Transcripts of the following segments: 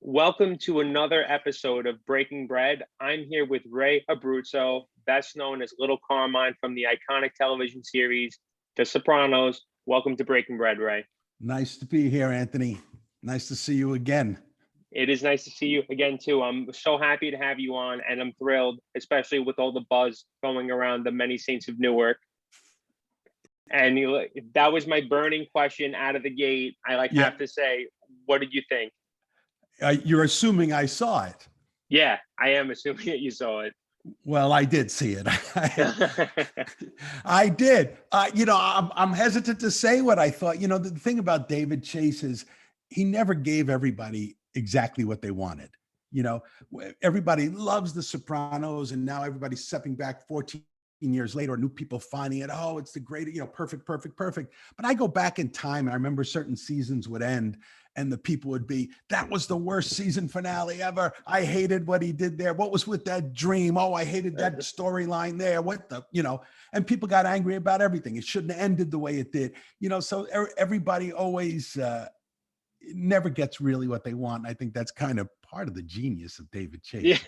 Welcome to another episode of Breaking Bread. I'm here with Ray Abruzzo, best known as Little Carmine from the iconic television series The Sopranos. Welcome to Breaking Bread, Ray. Nice to be here, Anthony. Nice to see you again. It is nice to see you again, too. I'm so happy to have you on, and I'm thrilled, especially with all the buzz going around the Many Saints of Newark. And that was my burning question out of the gate. Have to say, what did you think? You're assuming I saw it. Yeah, I am assuming that you saw it. Well, I did see it. I did. I'm hesitant to say what I thought. The thing about David Chase is he never gave everybody exactly what they wanted. Everybody loves The Sopranos, and now everybody's stepping back 14 years later, new people finding it. Oh, it's the great, perfect. But I go back in time, and I remember certain seasons would end, and the people would be, that was the worst season finale ever. I hated what he did there. What was with that dream? Oh, I hated that storyline there. And people got angry about everything. It shouldn't have ended the way it did. So everybody always never gets really what they want. I think that's kind of part of the genius of David Chase. Yeah.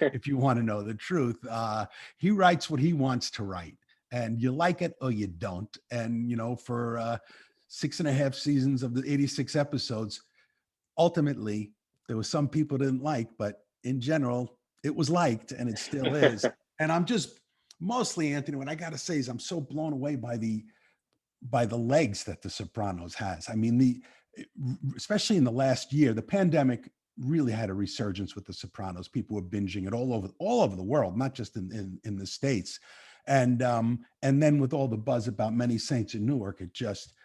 If you want to know the truth, he writes what he wants to write, and you like it or you don't. And, for 6.5 seasons of the 86 episodes, ultimately, there were some people didn't like, but in general, it was liked, and it still is. And I'm just mostly, Anthony, what I got to say is I'm so blown away by the legs that The Sopranos has. I mean, especially in the last year, the pandemic really had a resurgence with The Sopranos. People were binging it all over the world, not just in the States. And then with all the buzz about Many Saints of Newark,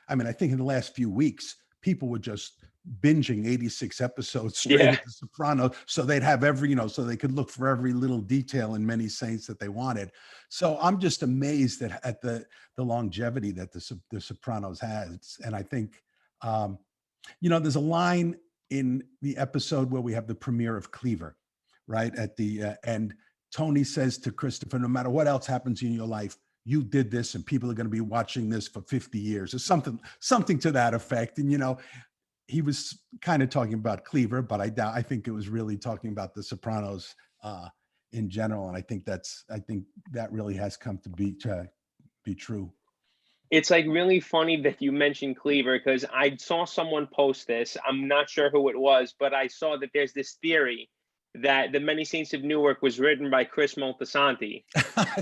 I think in the last few weeks, people were just binging 86 episodes straight at The Sopranos, so they'd have so they could look for every little detail in Many Saints that they wanted. So I'm just amazed at the longevity that the Sopranos has. And I think, there's a line in the episode where we have the premiere of Cleaver, right? At the end, Tony says to Christopher, no matter what else happens in your life, you did this, and people are going to be watching this for 50 years or something to that effect. And, he was kind of talking about Cleaver, but I think it was really talking about The Sopranos in general. And I think that really has come to be true. It's really funny that you mentioned Cleaver, because I saw someone post this. I'm not sure who it was, but I saw that there's this theory that the Many Saints of Newark was written by Chris Moltisanti. I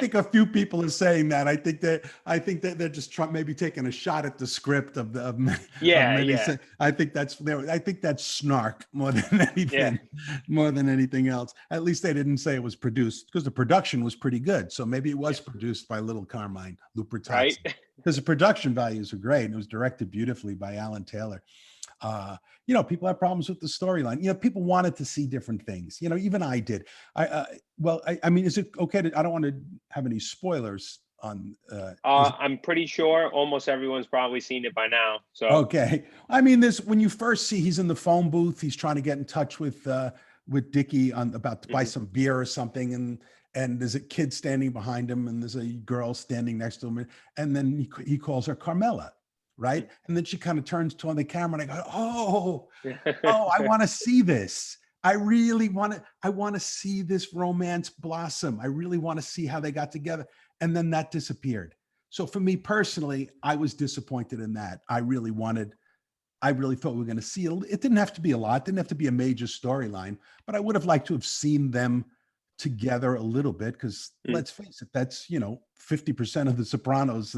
think a few people are saying that. I think that they're just maybe taking a shot at the script of Many Saints. I think that's snark more than anything, more than anything else. At least they didn't say it was produced, because the production was pretty good. So maybe it was produced by Little Carmine, Lupertazzi, right? Because the production values are great, and it was directed beautifully by Alan Taylor. People have problems with the storyline. People wanted to see different things. Even I did. Is it okay I don't want to have any spoilers on? I'm pretty sure almost everyone's probably seen it by now. So okay. When you first see, he's in the phone booth. He's trying to get in touch with Dickie about to buy some beer or something, and there's a kid standing behind him, and there's a girl standing next to him, and then he calls her Carmela. Right. And then she kind of turns to on the camera, and I go, oh, I want to see this. I want to see this romance blossom. I really want to see how they got together. And then that disappeared. So for me personally, I was disappointed in that. I really thought we were going to see it. It didn't have to be a lot. It didn't have to be a major storyline, but I would have liked to have seen them together a little bit, because let's face it, that's 50% of The Sopranos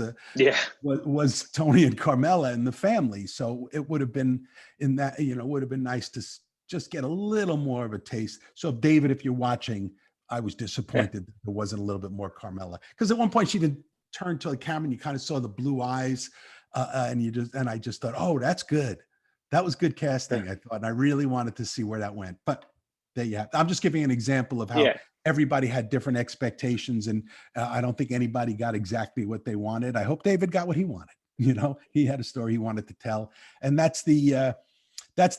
was Tony and Carmela and the family. So it would have been would have been nice to just get a little more of a taste. So David, if you're watching, I was disappointed that there wasn't a little bit more Carmela, because at one point she did turn to the camera and you kind of saw the blue eyes, and I just thought, oh, that's good. That was good casting, I thought, and I really wanted to see where that went. But there you have. I'm just giving an example of how everybody had different expectations, and I don't think anybody got exactly what they wanted. I hope David got what he wanted. He had a story he wanted to tell, and that's the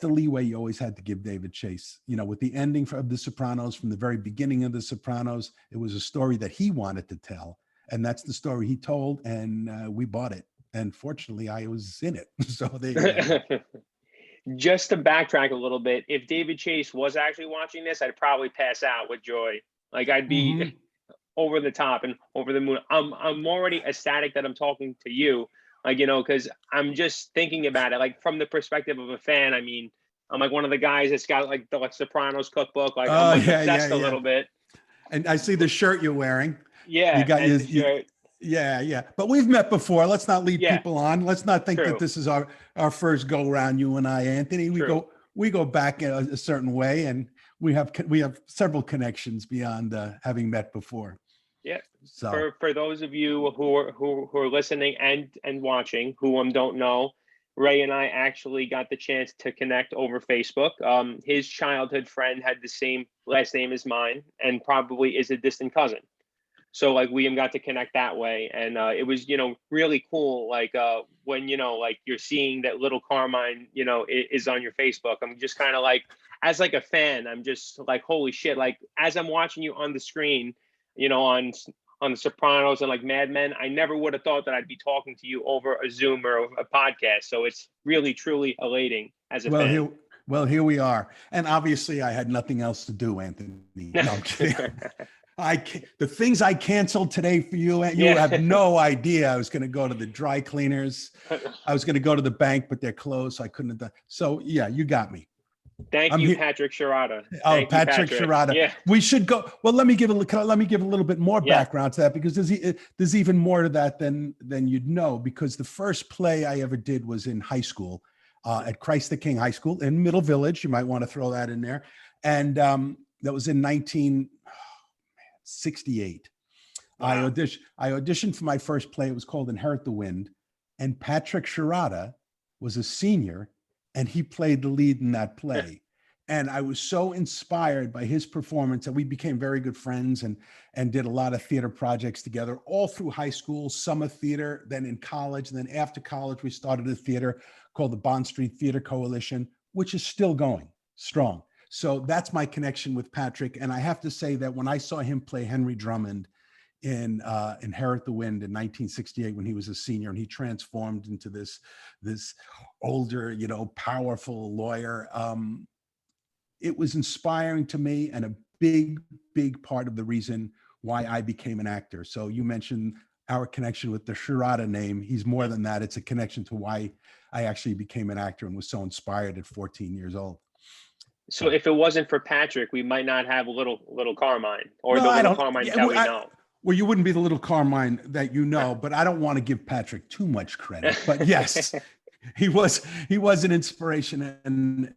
leeway you always had to give David Chase. With the ending of The Sopranos, from the very beginning of The Sopranos, it was a story that he wanted to tell, and that's the story he told, and we bought it. And fortunately, I was in it. So there you go. Just to backtrack a little bit, if David Chase was actually watching this, I'd probably pass out with joy. Like I'd be over the top and over the moon. I'm already ecstatic that I'm talking to you, like, because I'm just thinking about it, like from the perspective of a fan. I mean, I'm like one of the guys that's got like the Sopranos cookbook. Like I'm like obsessed a little bit. And I see the shirt you're wearing. Yeah, you got and the shirt. Yeah. But we've met before. Let's not lead people on. Let's not think True. that this is our first go around, you and I, Anthony. We go back a certain way, and we have several connections beyond having met before. Yeah. So for those of you who are listening and watching who don't know, Ray and I actually got the chance to connect over Facebook. His childhood friend had the same last name as mine and probably is a distant cousin. So like we got to connect that way, and it was really cool. Like when like you're seeing that little Carmine is on your Facebook. I'm just kind of like, as like a fan, I'm just like, holy shit! Like as I'm watching you on the screen, on the Sopranos and like Mad Men, I never would have thought that I'd be talking to you over a Zoom or a podcast. So it's really truly elating as a fan. Here we are, and obviously I had nothing else to do, Anthony. No, I'm kidding. The things I canceled today for you, and you have no idea. I was going to go to the dry cleaners. I was going to go to the bank, but they're closed, so I couldn't have done. So yeah, you got me. Thank you, Patrick Sciarrotta. Patrick Sciarrotta. Yeah. We should go. Well, let me give a little bit more background to that, because there's even more to that than you'd know. Because the first play I ever did was in high school, at Christ the King High School in Middle Village. You might want to throw that in there, and that was in 1968. Wow. I auditioned for my first play. It was called Inherit the Wind, and Patrick Sciarrotta was a senior, and he played the lead in that play. And I was so inspired by his performance that we became very good friends and did a lot of theater projects together all through high school, summer theater, then in college. And then after college, we started a theater called the Bond Street Theater Coalition, which is still going strong. So that's my connection with Patrick. And I have to say that when I saw him play Henry Drummond in Inherit the Wind in 1968, when he was a senior, and he transformed into this older, powerful lawyer, it was inspiring to me, and a big part of the reason why I became an actor. So you mentioned our connection with the Sciarrotta name. He's more than that. It's a connection to why I actually became an actor and was so inspired at 14 years old. So if it wasn't for Patrick, we might not have little Carmine, or the little Carmine that we know. Well, you wouldn't be the little Carmine that you know, but I don't want to give Patrick too much credit. But yes, he was an inspiration, and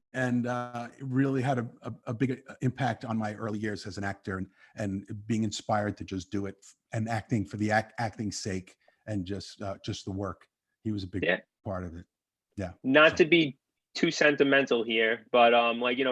really had a big impact on my early years as an actor, and being inspired to just do it, and acting for the acting's sake, and just the work. He was a big part of it. Yeah. Not to be too sentimental here, but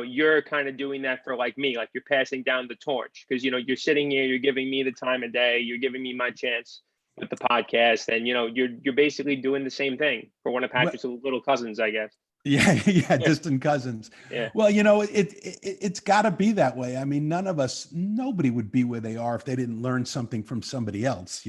you're kind of doing that for like me, like you're passing down the torch, because you're sitting here, you're giving me the time of day, you're giving me my chance with the podcast, and you're basically doing the same thing for one of Patrick's little cousins, I guess. Yeah, distant cousins. Yeah. Well, it's got to be that way. I mean, nobody would be where they are if they didn't learn something from somebody else.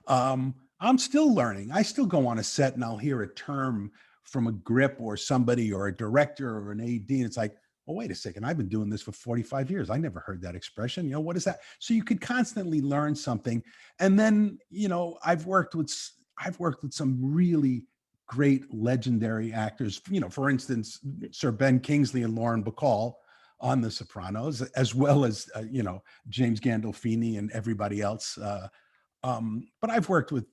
I'm still learning. I still go on a set and I'll hear a term from a grip or somebody or a director or an AD. And it's like, oh, wait a second. I've been doing this for 45 years. I never heard that expression. What is that? So you could constantly learn something. And then, I've worked with some really great legendary actors, for instance, Sir Ben Kingsley and Lauren Bacall on The Sopranos, as well as, James Gandolfini and everybody else. But I've worked with,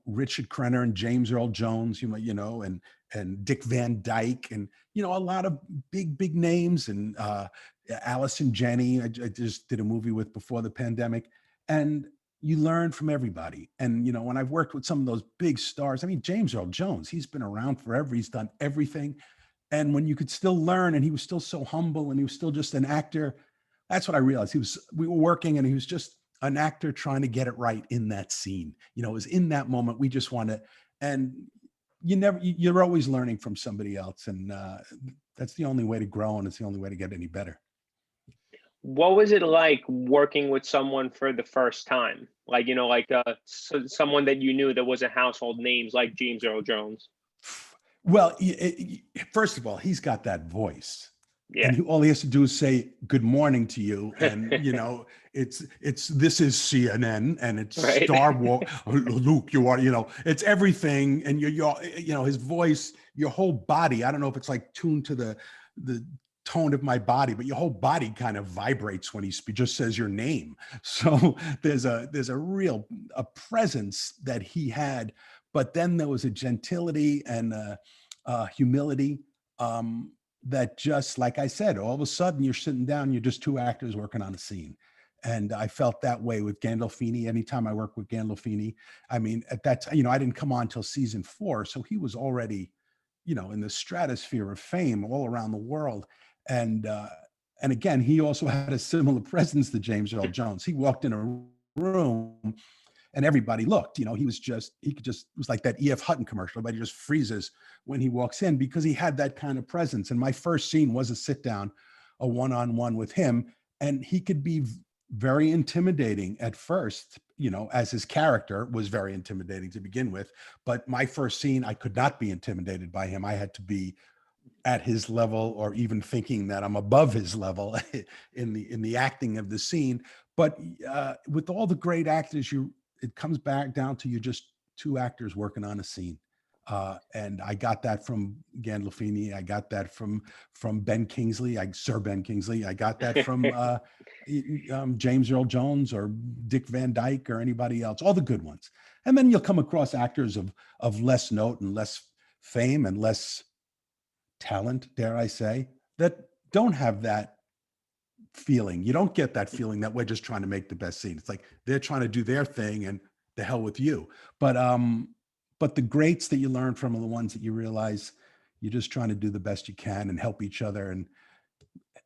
Richard Crenna and James Earl Jones, and Dick Van Dyke, and, a lot of big names, and Allison Janney, I just did a movie with before the pandemic, and you learn from everybody. And, when I've worked with some of those big stars, I mean, James Earl Jones, he's been around forever. He's done everything. And when you could still learn, and he was still so humble, and he was still just an actor, that's what I realized. We were working, and he was just an actor trying to get it right in that scene. It was in that moment. We just want to, and you're always learning from somebody else. And that's the only way to grow, and it's the only way to get any better. What was it like working with someone for the first time? Like, someone that you knew that was a household names like James Earl Jones? Well, first of all, he's got that voice. Yeah. And all he has to do is say good morning to you, and it's this is CNN, and it's Right. Star Wars. Luke, you are, it's everything, and you're his voice, your whole body. I don't know if it's like tuned to the tone of my body, but your whole body kind of vibrates when he just says your name. So there's a real presence that he had, but then there was a gentility and humility. That just, like I said, all of a sudden you're sitting down, you're just two actors working on a scene. And I felt that way with Gandolfini. Anytime I work with Gandolfini, I mean, at that time, I didn't come on till season 4. So he was already, in the stratosphere of fame all around the world. And again, he also had a similar presence to James Earl Jones. He walked in a room and everybody looked, it was like that E.F. Hutton commercial. Everybody just freezes when he walks in because he had that kind of presence. And my first scene was a sit down, a one-on-one with him. And he could be very intimidating at first, as his character was very intimidating to begin with. But my first scene, I could not be intimidated by him. I had to be at his level, or even thinking that I'm above his level in the acting of the scene. But with all the great actors, it comes back down to you just two actors working on a scene. And I got that from Gandolfini. I got that from Ben Kingsley, Sir Ben Kingsley. I got that from James Earl Jones or Dick Van Dyke or anybody else, all the good ones. And then you'll come across actors of less note and less fame and less talent, dare I say, that don't have that feeling. You don't get that feeling that we're just trying to make the best scene. It's like they're trying to do their thing and the hell with you. But the greats that you learn from are the ones that you realize you're just trying to do the best you can and help each other and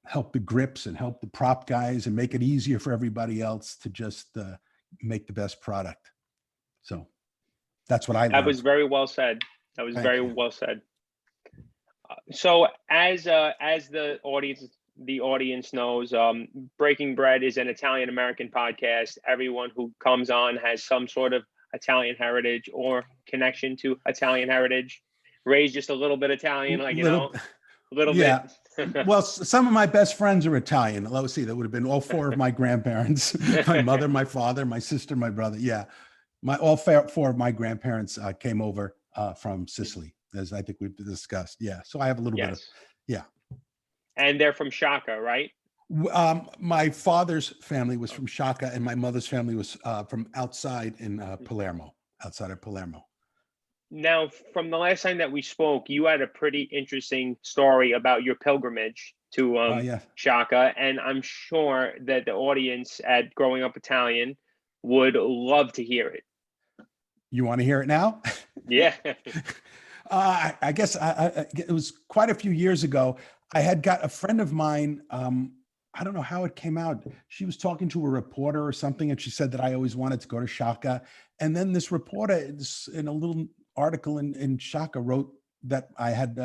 help the grips and help the prop guys and make it easier for everybody else to just make the best product. So that's what I learned. That was very well said. That was very well said. So as the audience knows, Breaking Bread is an Italian American podcast. Everyone who comes on has some sort of Italian heritage or connection to Italian heritage. Ray's just a little bit Italian, a little bit. Well, some of my best friends are Italian. Let's see, that would have been all 4 of my grandparents: my mother, my father, my sister, my brother. Yeah, all 4 of my grandparents came over from Sicily, as I think we've discussed. Yeah, so I have a little bit of, yeah. And they're from Sciacca, right? My father's family was from Sciacca, and my mother's family was from outside in Palermo, outside of Palermo. Now, from the last time that we spoke, you had a pretty interesting story about your pilgrimage to Sciacca, and I'm sure that the audience at Growing Up Italian would love to hear it. You want to hear it now? Yeah. I guess it was quite a few years ago. I had got a friend of mine. I don't know how it came out. She was talking to a reporter or something, and she said that I always wanted to go to Sciacca. And then this reporter, in a little article in Sciacca, wrote that I had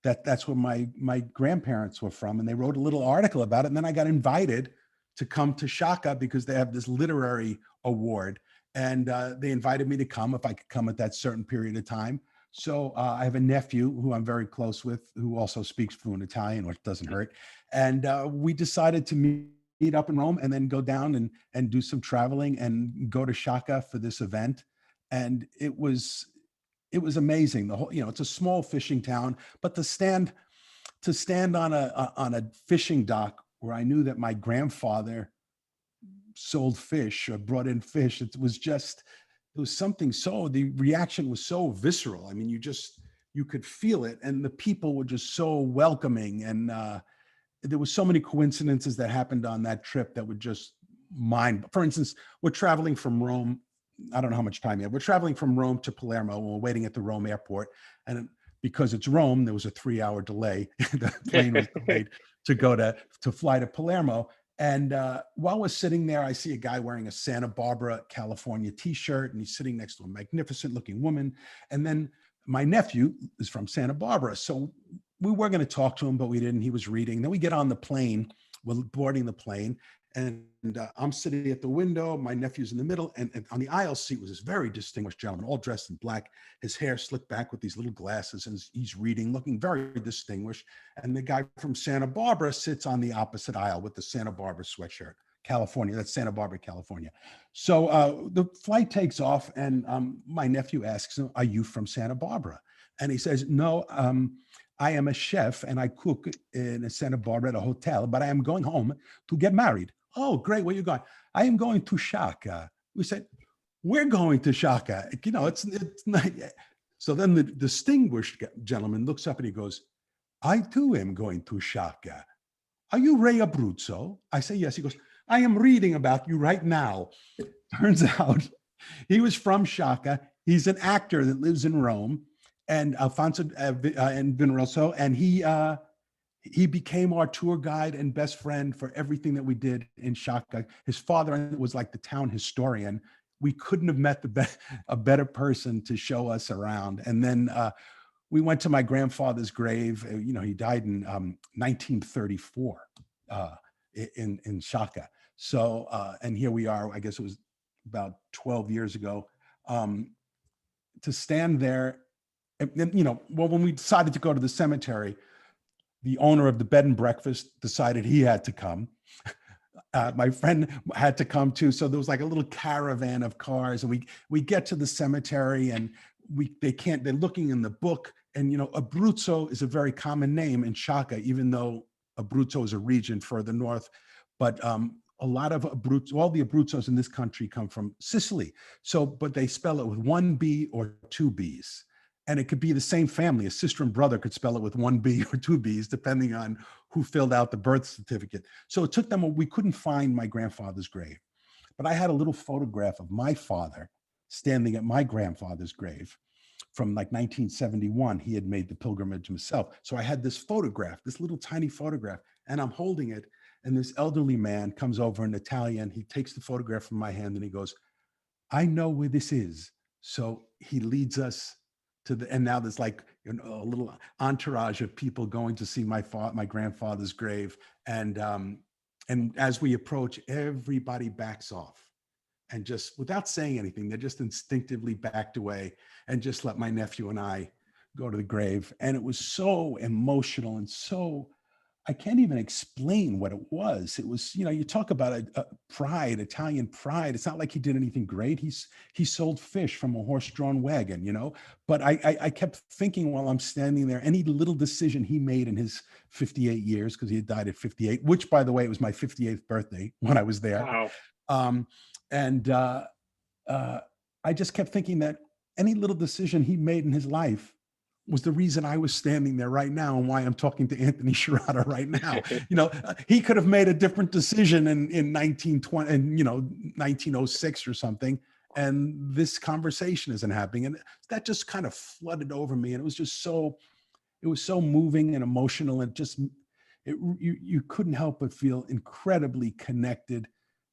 that's where my grandparents were from, and they wrote a little article about it. And then I got invited to come to Sciacca because they have this literary award, and they invited me to come if I could come at that certain period of time. So I have a nephew who I'm very close with, who also speaks fluent Italian, which doesn't hurt. And we decided to meet up in Rome and then go down and do some traveling and go to Sciacca for this event. And it was amazing. The whole, it's a small fishing town, but to stand on a fishing dock where I knew that my grandfather sold fish or brought in fish, it was something. So the reaction was so visceral. I mean, you could feel it, and the people were just so welcoming. And there were so many coincidences that happened on that trip that were just for instance, we're traveling from Rome. I don't know how much time you have. We're traveling from Rome to Palermo, and we're waiting at the Rome airport. And because it's Rome, there was a 3-hour delay. The plane was delayed to fly to Palermo. And while we're sitting there, I see a guy wearing a Santa Barbara, California t-shirt, and he's sitting next to a magnificent looking woman. And then my nephew is from Santa Barbara. So we were going to talk to him, but we didn't. He was reading. Then we get on the plane. We're boarding the plane. And I'm sitting at the window, my nephew's in the middle, and on the aisle seat was this very distinguished gentleman, all dressed in black, his hair slicked back with these little glasses, and he's reading, looking very distinguished. And the guy from Santa Barbara sits on the opposite aisle with the Santa Barbara sweatshirt. California, that's Santa Barbara, California. So the flight takes off, and my nephew asks him, "Are you from Santa Barbara?" And he says, "No, I am a chef and I cook in Santa Barbara at a hotel, but I am going home to get married." "Oh, great. Where you going?" "I am going to Shaka." We said, "We're going to Shaka." You know, it's not. So then the distinguished gentleman looks up and he goes, "I too am going to Shaka. Are you Ray Abruzzo?" I say, "Yes." He goes, "I am reading about you right now." Turns out he was from Shaka. He's an actor that lives in Rome, and Alfonso and Vinroso, and he became our tour guide and best friend for everything that we did in Shaka. His father was like the town historian. We couldn't have met a better person to show us around. And then we went to my grandfather's grave. You know, he died in 1934 in Shaka. So, and here we are, I guess it was about 12 years ago, to stand there. And, you know, well, when we decided to go to the cemetery, the owner of the bed and breakfast decided he had to come. My friend had to come too. So there was like a little caravan of cars, and we get to the cemetery, and they're looking in the book, and, you know, Abruzzo is a very common name in Shaka, even though Abruzzo is a region further north. But a lot of Abruzzo, all the Abruzzos in this country come from Sicily. So, but they spell it with one B or two Bs. And it could be the same family. A sister and brother could spell it with one B or two Bs, depending on who filled out the birth certificate. So it took them, we couldn't find my grandfather's grave. But I had a little photograph of my father standing at my grandfather's grave from like 1971. He had made the pilgrimage himself. So I had this photograph, this little tiny photograph, and I'm holding it. And this elderly man comes over in Italian. He takes the photograph from my hand and he goes, "I know where this is." So he leads us to the, and now there's like, you know, a little entourage of people going to see my grandfather's grave. And as we approach, everybody backs off, and just without saying anything, they just instinctively backed away and just let my nephew and I go to the grave. And it was so emotional and so, I can't even explain what it was. It was, you know, you talk about a pride, Italian pride. It's not like he did anything great. He sold fish from a horse-drawn wagon, you know. But I kept thinking while I'm standing there, any little decision he made in his 58 years, because he had died at 58, which, by the way, it was my 58th birthday when I was there. Wow. I just kept thinking that any little decision he made in his life was the reason I was standing there right now, and why I'm talking to Anthony Sciarrotta right now. You know, he could have made a different decision in 1920, and, you know, 1906 or something, and this conversation isn't happening. And that just kind of flooded over me, and it was so moving and emotional, and you couldn't help but feel incredibly connected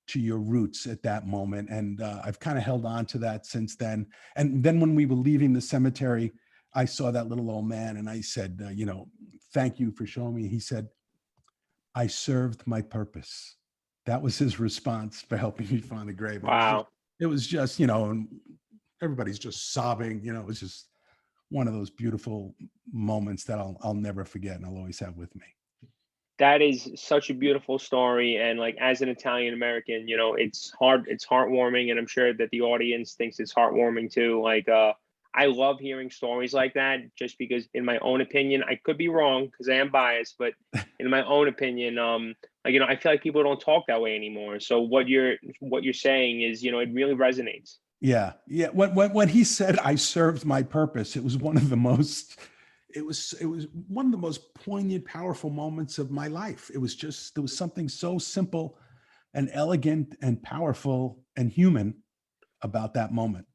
to your roots at that moment. And I've kind of held on to that since then. And then when we were leaving the cemetery, I saw that little old man, and I said, you know, "Thank you for showing me." He said, "I served my purpose." That was his response for helping me find the grave. Wow. It was just, you know, and everybody's just sobbing. You know, it was just one of those beautiful moments that I'll never forget, and I'll always have with me. That is such a beautiful story. And like, as an Italian American, you know, it's heartwarming, and I'm sure that the audience thinks it's heartwarming too. Like, I love hearing stories like that, just because, in my own opinion, I could be wrong because I am biased, but in my own opinion, like, you know, I feel like people don't talk that way anymore. So what you're saying is, you know, it really resonates. Yeah. When he said, "I served my purpose," it was one of the most, it was one of the most poignant, powerful moments of my life. It was just, there was something so simple and elegant and powerful and human about that moment.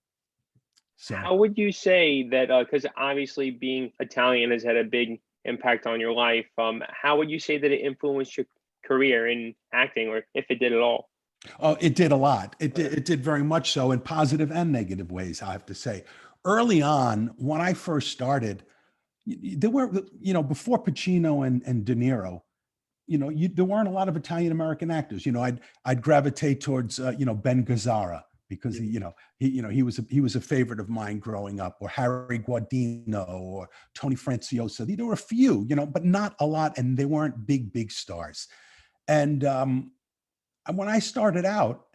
So, How would you say that, because obviously being Italian has had a big impact on your life, how would you say that it influenced your career in acting, or if it did at all? oh, it did a lot. It did very much so, in positive and negative ways, I have to say. Early on, when I first started, there were, you know, before Pacino and De Niro, there weren't a lot of Italian American actors. I'd gravitate towards Ben Gazzara, because he was a favorite of mine growing up, or Harry Guardino, or Tony Franciosa. There were a few, but not a lot, and they weren't big stars. And when I started out,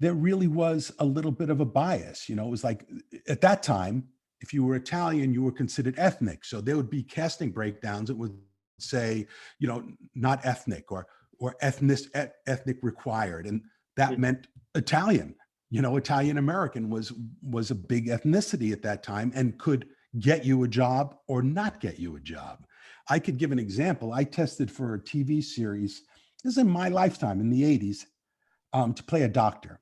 there really was a little bit of a bias. It was like, at that time, if you were Italian, you were considered ethnic. So there would be casting breakdowns that would say, not ethnic, or ethnic required. And that meant Italian. Italian American was a big ethnicity at that time, and could get you a job or not get you a job. I could give an example. I tested for a TV series, this is in my lifetime, in the 80s, to play a doctor.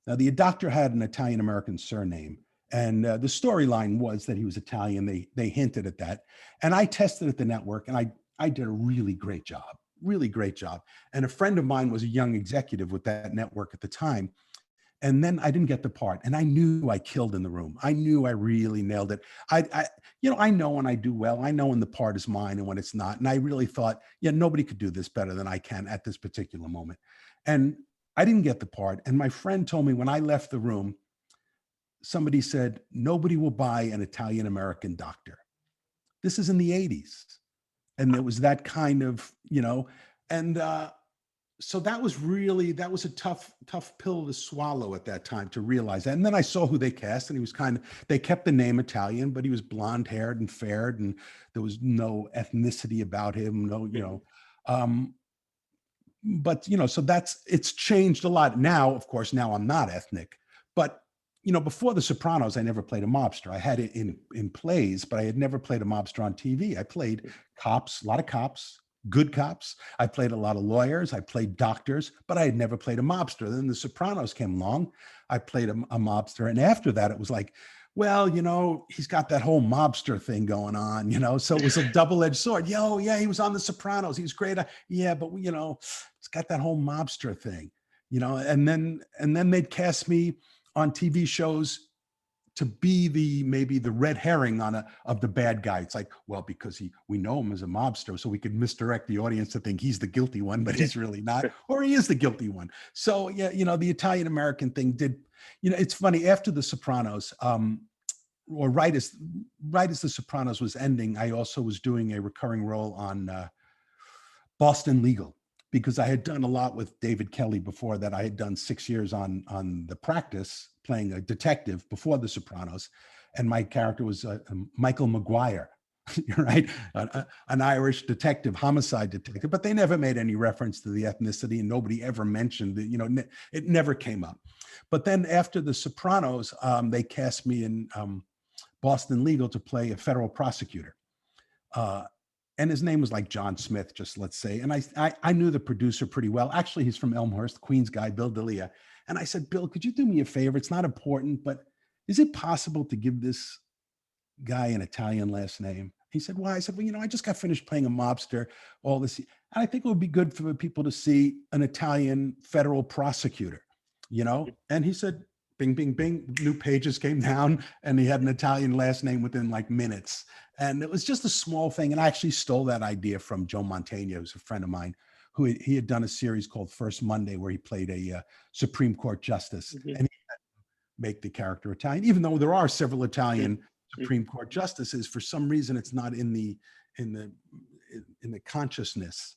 Now, the doctor had an Italian American surname, and the storyline was that he was Italian. They hinted at that. And I tested at the network, and I did a really great job. And a friend of mine was a young executive with that network at the time. And then I didn't get the part, and I knew I killed in the room. I knew I really nailed it. I know when I do well. I know when the part is mine and when it's not. And I really thought, nobody could do this better than I can at this particular moment. And I didn't get the part. And my friend told me when I left the room, somebody said, nobody will buy an Italian American doctor. This is in the 80s. And there was that kind of, and so that was a tough pill to swallow at that time, to realize that. And then I saw who they cast, and he was they kept the name Italian, but he was blonde haired and fair, and there was no ethnicity about him. But so it's changed a lot now. Of course, now I'm not ethnic, but before The Sopranos, I never played a mobster. I had it in plays, but I had never played a mobster on TV. I played cops, a lot of cops, good cops. I played a lot of lawyers. I played doctors, but I had never played a mobster. Then The Sopranos came along. I played a mobster. And after that, it was like, well, he's got that whole mobster thing going on, so it was a double-edged sword. Yeah, he was on The Sopranos. He was great. Yeah, but it's got that whole mobster thing, and then they'd cast me on TV shows to be maybe the red herring of the bad guy. It's like, well, because we know him as a mobster, so we could misdirect the audience to think he's the guilty one, but he's really not, or he is the guilty one. So yeah, the Italian American thing did, it's funny, after The Sopranos, or right as The Sopranos was ending, I also was doing a recurring role on Boston Legal, because I had done a lot with David Kelly before that. I had done 6 years on The Practice, playing a detective before The Sopranos. And my character was Michael McGuire, right? An Irish detective, homicide detective, but they never made any reference to the ethnicity, and nobody ever mentioned it, it never came up. But then after The Sopranos, they cast me in Boston Legal to play a federal prosecutor. And his name was like John Smith, just let's say. And I knew the producer pretty well. Actually, he's from Elmhurst, Queens guy, Bill D'Elia. And I said, Bill, could you do me a favor? It's not important, but is it possible to give this guy an Italian last name? He said, why? I said, well, I just got finished playing a mobster, all this. And I think it would be good for people to see an Italian federal prosecutor, And he said, bing, bing, bing, new pages came down, and he had an Italian last name within like minutes. And it was just a small thing. And I actually stole that idea from Joe Mantegna, who's a friend of mine, who he had done a series called First Monday, where he played a Supreme Court justice, and he had to make the character Italian, even though there are several Italian Supreme Court justices. For some reason, it's not in the consciousness.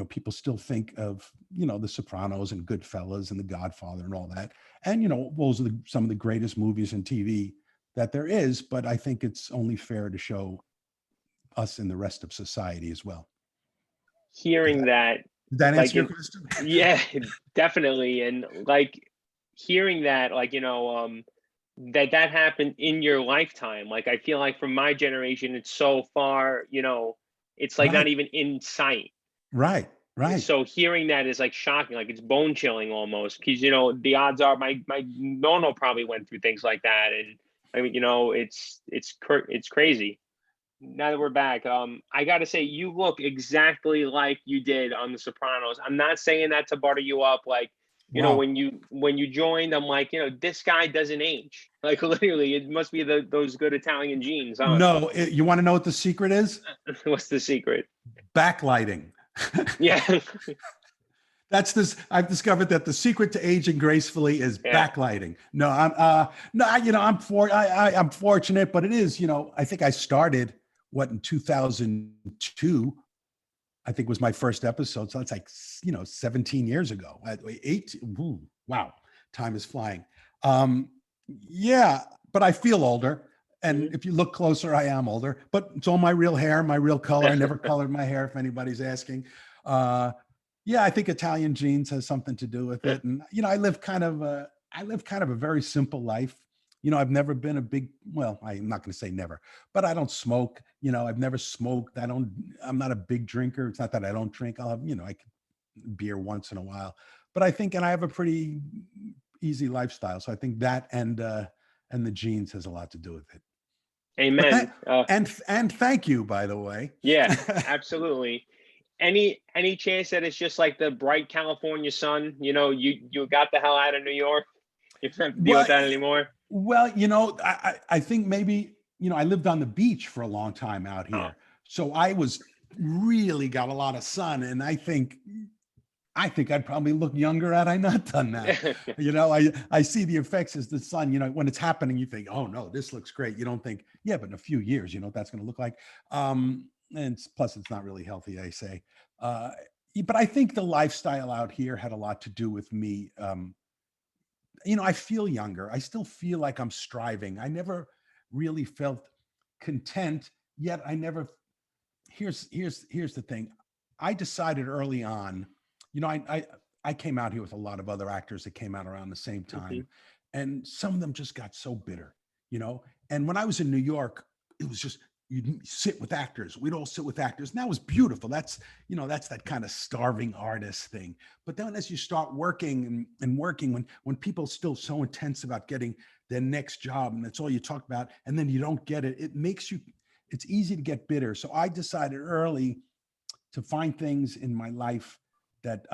People still think of, The Sopranos and Goodfellas and The Godfather and all that. And, those are some of the greatest movies in TV that there is, but I think it's only fair to show us in the rest of society as well. Hearing that. Did that answer your question? Yeah, definitely. And like hearing that, like, that happened in your lifetime. Like, I feel like from my generation, it's so far, it's like not even in sight. Right. So hearing that is like shocking, like it's bone chilling almost, because the odds are my nono probably went through things like that, and I mean it's crazy. Now that we're back, I gotta say you look exactly like you did on The Sopranos. I'm not saying that to butter you up, like Wow. when you joined, I'm like, this guy doesn't age. Like literally, it must be those good Italian genes. Huh? No, you want to know what the secret is? What's the secret? Backlighting. Yeah. That's this. I've discovered that the secret to aging gracefully is Yeah. backlighting. No, no, I'm fortunate, but it is, I think I started in 2002, I think was my first episode. So it's like, 17 years ago, 18. Ooh, wow. Time is flying. Yeah, but I feel older. And if you look closer, I am older, but it's all my real hair, my real color. I never colored my hair, if anybody's asking. Yeah, I think Italian genes has something to do with it. And, I live kind of a very simple life. I've never been I'm not going to say never, but I don't smoke. I've never smoked. I'm not a big drinker. It's not that I don't drink. I'll have, I could beer once in a while, but and I have a pretty easy lifestyle. So I think that and the genes has a lot to do with it. Amen. And thank you, by the way. Yeah, absolutely. Any chance that it's just like the bright California sun? You got the hell out of New York. You don't have to deal with that anymore. Well, I think maybe, I lived on the beach for a long time out here. So I really got a lot of sun. And I think I'd probably look younger had I not done that. I see the effects as the sun, when it's happening, you think, oh no, this looks great. You don't think, yeah, but in a few years, what that's going to look like. And plus it's not really healthy, I say. But I think the lifestyle out here had a lot to do with me. I feel younger. I still feel like I'm striving. I never really felt content, yet here's the thing. I decided early on, I came out here with a lot of other actors that came out around the same time, and some of them just got so bitter, and when I was in New York, it was just, you'd sit with actors. We'd all sit with actors. And that was beautiful. That's that kind of starving artist thing. But then as you start working and working, when people are still so intense about getting their next job, and that's all you talk about, and then you don't get it, it's easy to get bitter. So I decided early to find things in my life that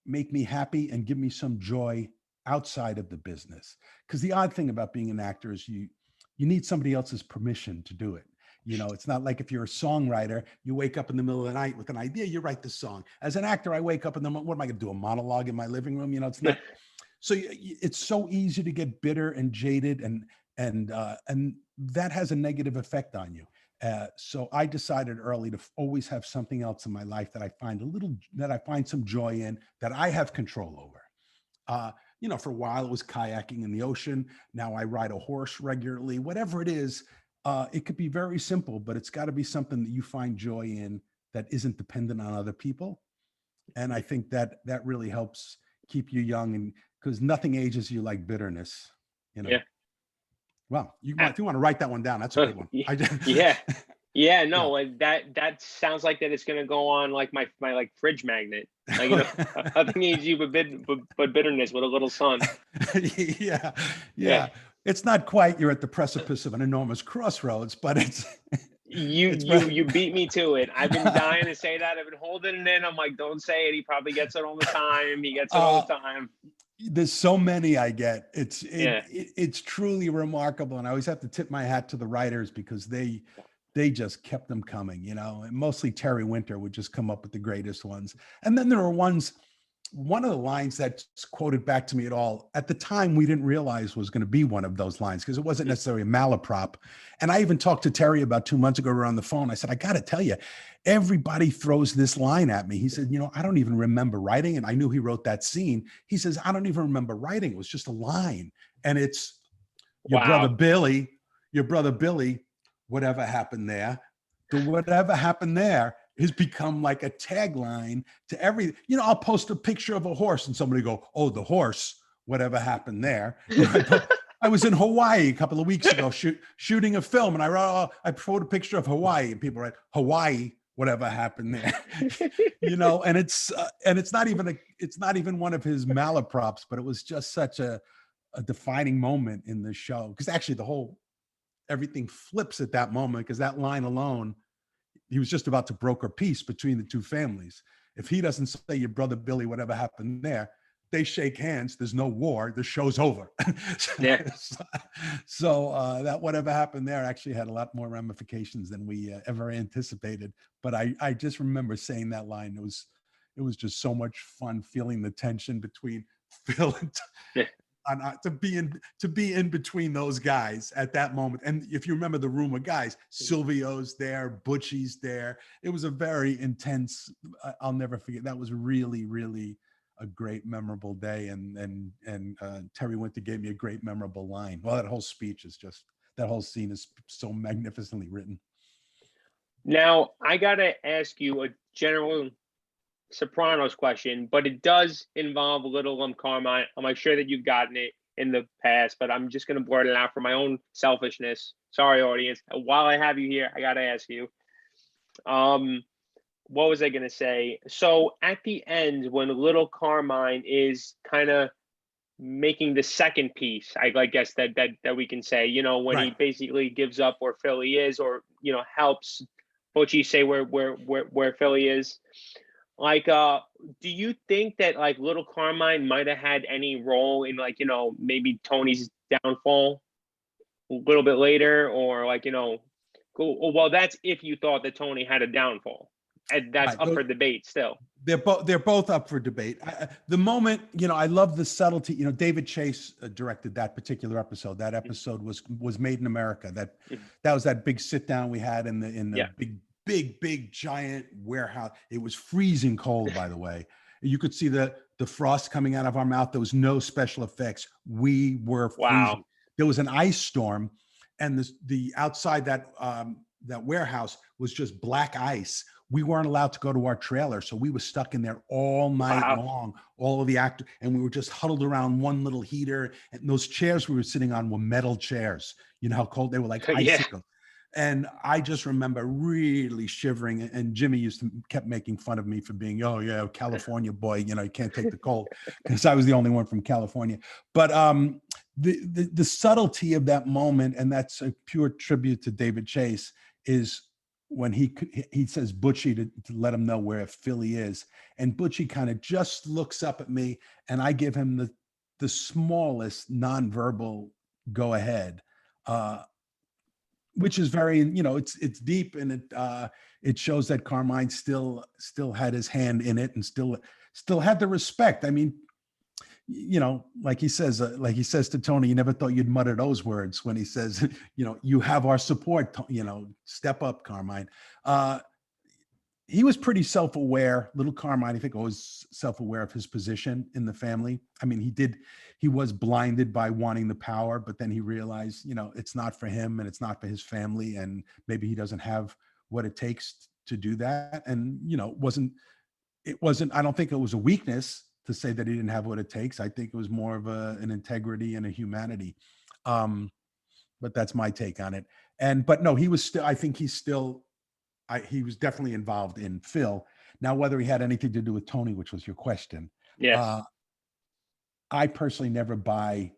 make me happy and give me some joy outside of the business. Because the odd thing about being an actor is you need somebody else's permission to do it. It's not like if you're a songwriter, you wake up in the middle of the night with an idea, you write the song. As an actor, I wake up and then what am I going to do? A monologue in my living room? It's not. So it's so easy to get bitter and jaded, and that has a negative effect on you. So I decided early to always have something else in my life that I find some joy in, that I have control over. For a while it was kayaking in the ocean. Now I ride a horse regularly. Whatever it is, it could be very simple, but it's got to be something that you find joy in that isn't dependent on other people. And I think that really helps keep you young, and because nothing ages you like bitterness. Yeah. Well, if you want to write that one down, that's a good one. Yeah. No, that sounds like that it's going to go on like my like fridge magnet. Like, nothing ages you but bitterness with a little sun. Yeah. It's not quite, you're at the precipice of an enormous crossroads, but it's you beat me to it. I've been dying to say that. I've been holding it in. I'm like, don't say it. He probably gets it all the time. He gets it all the time. There's so many I get. It's truly remarkable. And I always have to tip my hat to the writers, because they just kept them coming, and mostly Terry Winter would just come up with the greatest ones. And then there are one of the lines that's quoted back to me at the time, we didn't realize was going to be one of those lines, because it wasn't necessarily a malaprop. And I even talked to Terry about 2 months ago. We were on the phone. I said, I got to tell you, everybody throws this line at me. He said, I don't even remember writing it. I knew he wrote that scene. He says, I don't even remember writing. It was just a line. And it's your brother Billy, whatever happened there, whatever happened there has become like a tagline to every, I'll post a picture of a horse and somebody go, oh, the horse, whatever happened there. I was in Hawaii a couple of weeks ago shooting a film, and I put a picture of Hawaii, and people write, Hawaii, whatever happened there. And it's not even one of his malaprops, but it was just such a defining moment in the show, because actually everything flips at that moment, because that line alone, he was just about to broker peace between the two families. If he doesn't say your brother Billy, whatever happened there, they shake hands, there's no war, the show's over. Yeah. So that whatever happened there actually had a lot more ramifications than we ever anticipated. But I just remember saying that line. It was just so much fun feeling the tension between Phil and Yeah. to be in between those guys at that moment. And if you remember the room of guys, Silvio's there, Butchie's there. It was a very intense. I'll never forget. That was really, really a great, memorable day. And Terry Winter gave me a great, memorable line. Well, that whole speech is just, that whole scene is so magnificently written. Now, I gotta ask you a general Sopranos question, but it does involve a little Carmine. I'm sure that you've gotten it in the past, but I'm just gonna blurt it out for my own selfishness. Sorry, audience. While I have you here, I gotta ask you. What was I gonna say? So at the end, when little Carmine is kind of making the second piece, I guess that we can say, when he Right. basically gives up where Philly is, or helps Butchie say where Philly is. Like, do you think that like little Carmine might have had any role in like, maybe Tony's downfall a little bit later, or like, cool. Well, that's if you thought that Tony had a downfall, and that's Right. up for debate still. They're both up for debate. The moment, I love the subtlety. David Chase directed that particular episode. That episode was Made in America. That was that big sit down we had in the big giant warehouse. It was freezing cold, by the way. You could see the frost coming out of our mouth. There was no special effects. We were freezing. Wow. There was an ice storm, and the outside that warehouse was just black ice. We weren't allowed to go to our trailer, so we were stuck in there all night long. All of the actors, and we were just huddled around one little heater. And those chairs we were sitting on were metal chairs. You know how cold they were, like icicles. And I just remember really shivering. And Jimmy kept making fun of me for being, oh yeah, California boy. You can't take the cold, because I was the only one from California. But the subtlety of that moment, and that's a pure tribute to David Chase, is when he says Butchie to let him know where Philly is, and Butchie kind of just looks up at me, and I give him the smallest nonverbal go ahead, which is very, it's deep, and it shows that Carmine still had his hand in it, and still had the respect. I mean, like he says to Tony, you never thought you'd mutter those words when he says, you have our support, step up, Carmine. He was pretty self-aware. Little Carmine, I think, always self-aware of his position in the family. I mean, he was blinded by wanting the power, but then he realized, it's not for him and it's not for his family. And maybe he doesn't have what it takes to do that. And, it wasn't, I don't think it was a weakness to say that he didn't have what it takes. I think it was more of an integrity and a humanity. But that's my take on it. But no, he was still, I think he was definitely involved in Phil. Now, whether he had anything to do with Tony, which was your question. Yes. I personally never buy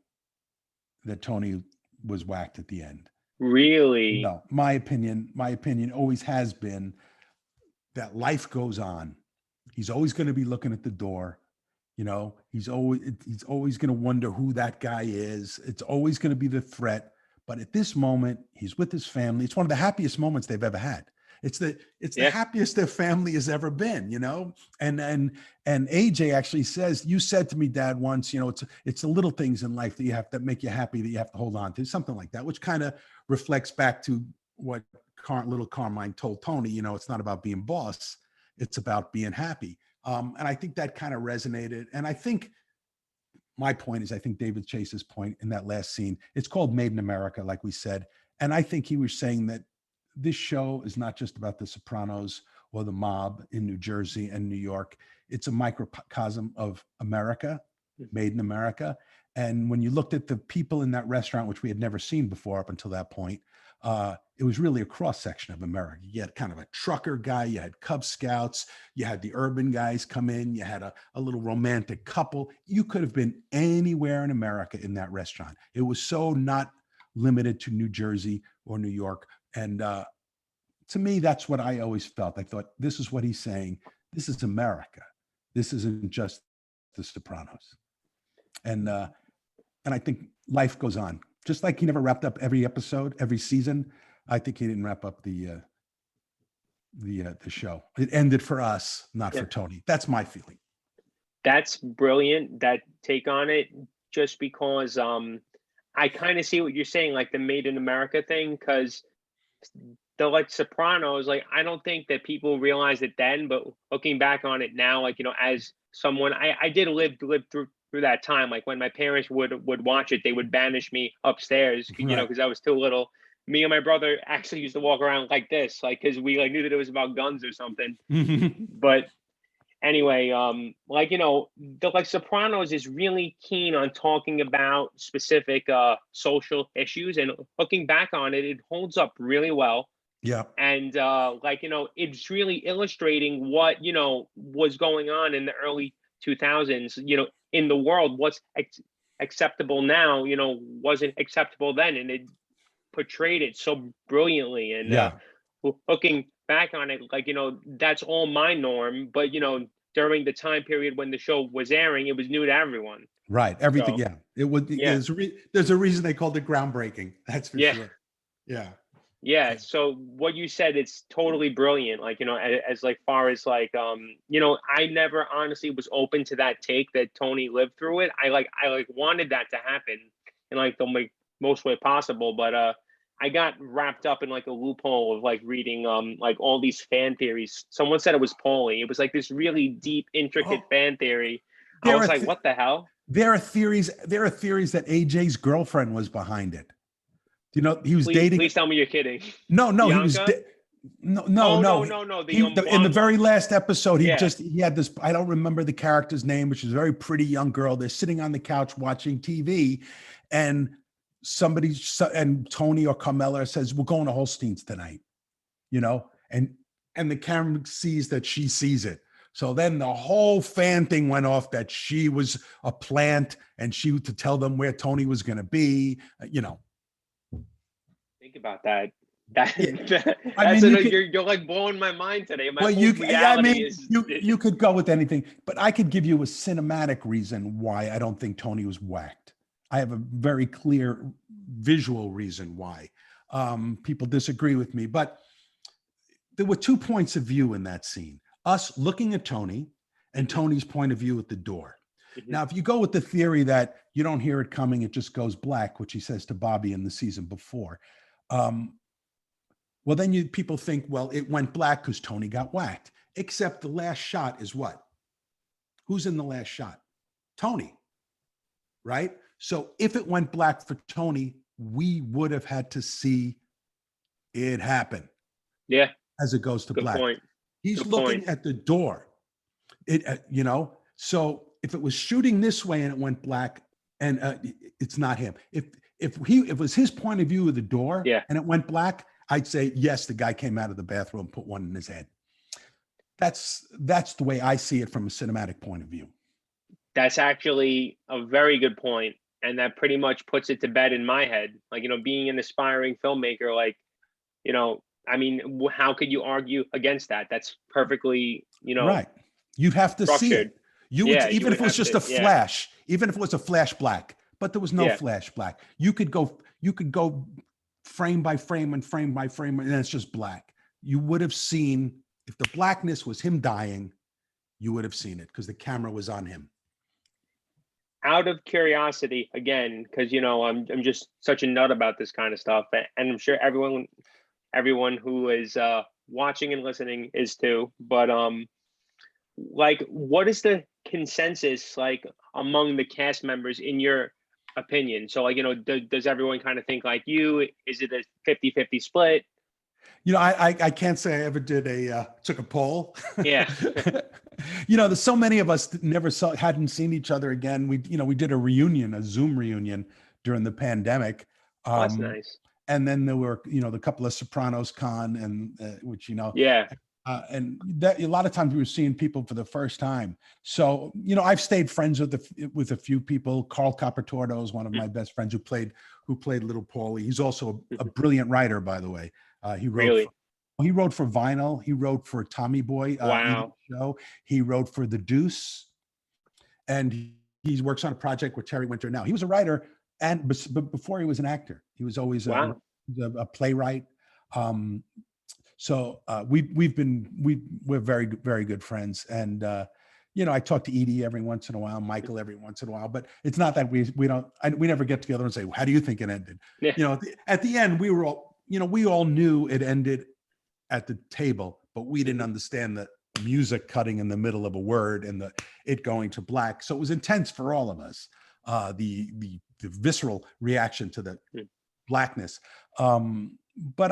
that Tony was whacked at the end. Really? No, my opinion always has been that life goes on. He's always going to be looking at the door. He's always going to wonder who that guy is. It's always going to be the threat. But at this moment, he's with his family. It's one of the happiest moments they've ever had. It's the happiest their family has ever been, And AJ actually says, you said to me, Dad, once, it's the little things in life that make you happy, that you have to hold on to, something like that, which kind of reflects back to what little Carmine told Tony. It's not about being boss. It's about being happy. And I think that kind of resonated. And I think my point is, I think David Chase's point in that last scene, it's called Made in America, like we said. And I think he was saying that this show is not just about the Sopranos or the mob in New Jersey and New York. It's a microcosm of America, made in America. And when you looked at the people in that restaurant, which we had never seen before up until that point, it was really a cross-section of America. You had kind of a trucker guy, you had Cub Scouts, you had the urban guys come in, you had a little romantic couple. You could have been anywhere in America in that restaurant. It was so not limited to New Jersey or New York. And to me, that's what I always felt. I thought, this is what he's saying. This is America. This isn't just the Sopranos. And I think life goes on. Just like he never wrapped up every episode, every season. I think he didn't wrap up the show. It ended for us, not for Tony. That's my feeling. That's brilliant, that take on it, just because I kind of see what you're saying, like the Made in America thing, because the like Sopranos, like I don't think that people realized it then, but looking back on it now, like as someone, I did live through that time. Like when my parents would watch it, they would banish me upstairs, Right. because I was too little. Me and my brother actually used to walk around like this, like because we like knew that it was about guns or something. But anyway, like the like Sopranos is really keen on talking about specific social issues, and looking back on it, it holds up really well. Yeah. And like it's really illustrating what was going on in the early 2000s, in the world. What's acceptable now, wasn't acceptable then, and it portrayed it so brilliantly. And Yeah. looking back on it, like that's all my norm, but during the time period when the show was airing, it was new to everyone. Right. Everything. So, Yeah. It would. yeah. There's a reason they called it groundbreaking. That's for Yeah. sure. Yeah. Yeah, so what you said, it's totally brilliant. Like, as like far as like I never honestly was open to that take that Tony lived through it. I wanted that to happen in like the most way possible, but I got wrapped up in like a loophole of like reading like all these fan theories. Someone said it was Paulie. It was like this really deep, intricate fan theory. I There was are like, what the hell? There are theories that AJ's girlfriend was behind it. He was dating. Please tell me you're kidding. No, he was. Bianca? No. In the very last episode, he had this. I don't remember the character's name, which is a very pretty young girl. They're sitting on the couch watching TV, and and Tony or Carmela says, "We're going to Holstein's tonight," and the camera sees that she sees it. So then the whole fan thing went off that she was a plant and she to tell them where Tony was going to be. Think about that. You're like blowing my mind today. You could go with anything, but I could give you a cinematic reason why I don't think Tony was whacked. I have a very clear visual reason why. People disagree with me, but there were 2 points of view in that scene. Us looking at Tony and Tony's point of view at the door. Mm-hmm. Now, if you go with the theory that you don't hear it coming, it just goes black, which he says to Bobby in the season before. Well, then people think, well, it went black because Tony got whacked. Except the last shot is what? Who's in the last shot? Tony, right? So if it went black for Tony, we would have had to see it happen. Yeah. As it goes to Good black. Point. He's Good looking point. at the door. So if it was shooting this way and it went black, and it's not him. If it was his point of view of the door, and it went black, I'd say yes, the guy came out of the bathroom, put one in his head. That's the way I see it from a cinematic point of view. That's actually a very good point, and that pretty much puts it to bed in my head. Like being an aspiring filmmaker, like I mean, how could you argue against that? That's perfectly, right. You'd have to structured. See it. Even if it was just a flash, even if it was a flash black, but there was no flash black. You could go frame by frame, and then it's just black. You would have seen, if the blackness was him dying, you would have seen it because the camera was on him. Out of curiosity, again, because I'm just such a nut about this kind of stuff, and I'm sure everyone who is watching and listening is too. But like, what is the consensus like among the cast members in your opinion? So like, does everyone kind of think like you? Is it a 50-50 split? I can't say I ever took a poll. Yeah. There's so many of us that hadn't seen each other again. We did a Zoom reunion during the pandemic. That's nice. And then there were, the couple of Sopranos con, and which, yeah. And that a lot of times we were seeing people for the first time. So, I've stayed friends with a few people. Carl Capatordo is one of my best friends who played Little Paulie. He's also a brilliant writer, by the way. He wrote for Vinyl. He wrote for Tommy Boy. Wow. Show. He wrote for The Deuce, and he works on a project with Terry Winter now. He was a writer, but before he was an actor, he was always Wow. a playwright. So we're very good friends, and I talk to Edie every once in a while, Michael every once in a while, but it's not that we never get together and say, how do you think it ended? Yeah. At the end, we were all, we all knew it ended at the table, but we didn't understand the music cutting in the middle of a word and it going to black. So it was intense for all of us. The visceral reaction to the blackness. But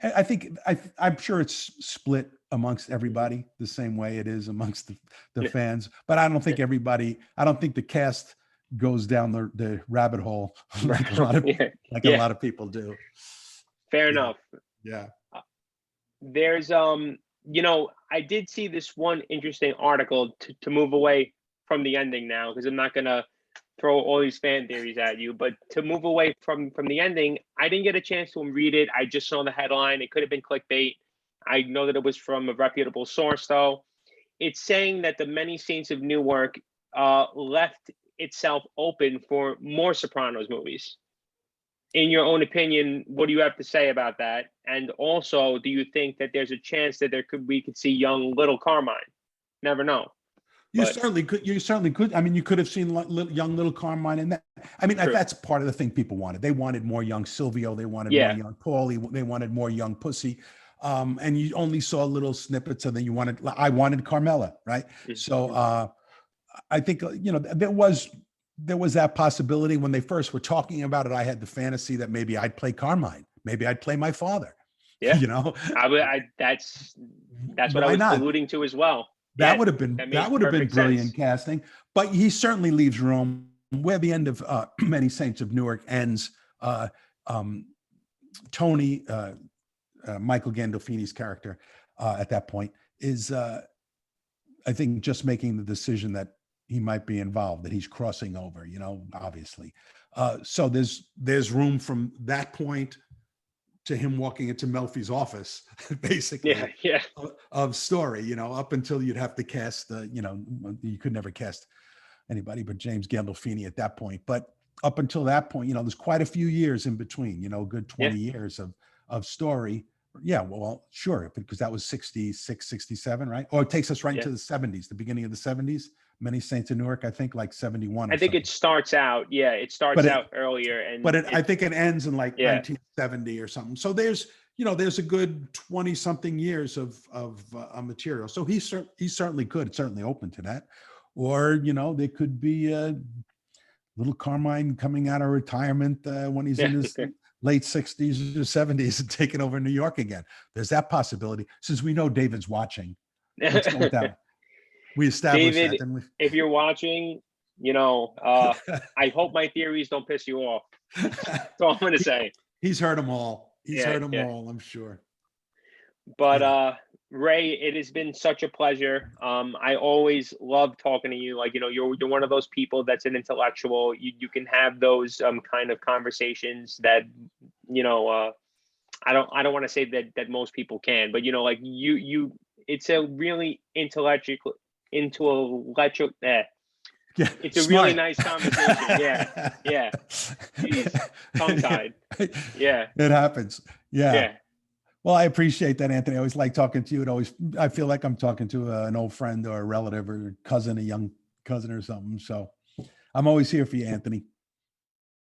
I think I'm sure it's split amongst everybody the same way it is amongst the fans. But I don't think the cast goes down the rabbit hole like a lot of people do. Fair enough. Yeah. There's I did see this one interesting article to move away from the ending now, because I'm not gonna throw all these fan theories at you, but to move away from the ending, I didn't get a chance to read it. I just saw the headline. It could have been clickbait. I know that it was from a reputable source, though. It's saying that the Many Saints of Newark left itself open for more Sopranos movies. In your own opinion, what do you have to say about that? And also, do you think that there's a chance that we could see young little Carmine? Never know. You certainly could. I mean, you could have seen young little Carmine in that. I mean, that's part of the thing people wanted. They wanted more young Silvio. They wanted more young Paulie. They wanted more young Pussy. And you only saw little snippets, and then I wanted Carmela, right? Mm-hmm. So I think, there was that possibility when they first were talking about it. I had the fantasy that maybe I'd play Carmine. Maybe I'd play my father. Yeah. That's what I was alluding to as well. That would have been brilliant casting, but he certainly leaves room where the end of Many Saints of Newark ends. Tony, Michael Gandolfini's character at that point is, I think, just making the decision that he might be involved, that he's crossing over, obviously. So there's room from that point to him walking into Melfi's office, basically, of story, up until you'd have to cast you could never cast anybody but James Gandolfini at that point. But up until that point, there's quite a few years in between, a good 20 years of story. Yeah, well, sure, because that was 66, 67, right? Or it takes us right into the 70s, the beginning of the 70s. Many Saints of Newark, I think, like 71. I think it starts out, out earlier, but I think it ends in like 1970 or something. So there's a good 20-something years of material. So he certainly could, certainly open to that, or there could be a little Carmine coming out of retirement when he's in his late 60s or 70s and taking over New York again. There's that possibility. Since we know David's watching, let's go with that. We established David, that, didn't we? If you're watching, I hope my theories don't piss you off. That's all I'm going to say. He's heard them all. He's heard them all, I'm sure. But Ray, it has been such a pleasure. I always love talking to you. Like, you're one of those people that's an intellectual. You can have those kind of conversations that, I don't want to say that most people can, but like you it's a really intellectual. It's a really nice conversation. Yeah. Jeez, tongue-tied. Yeah. It happens. Yeah. Well, I appreciate that, Anthony. I always like talking to you. I feel like I'm talking to an old friend or a relative or a cousin, a young cousin or something. So I'm always here for you, Anthony.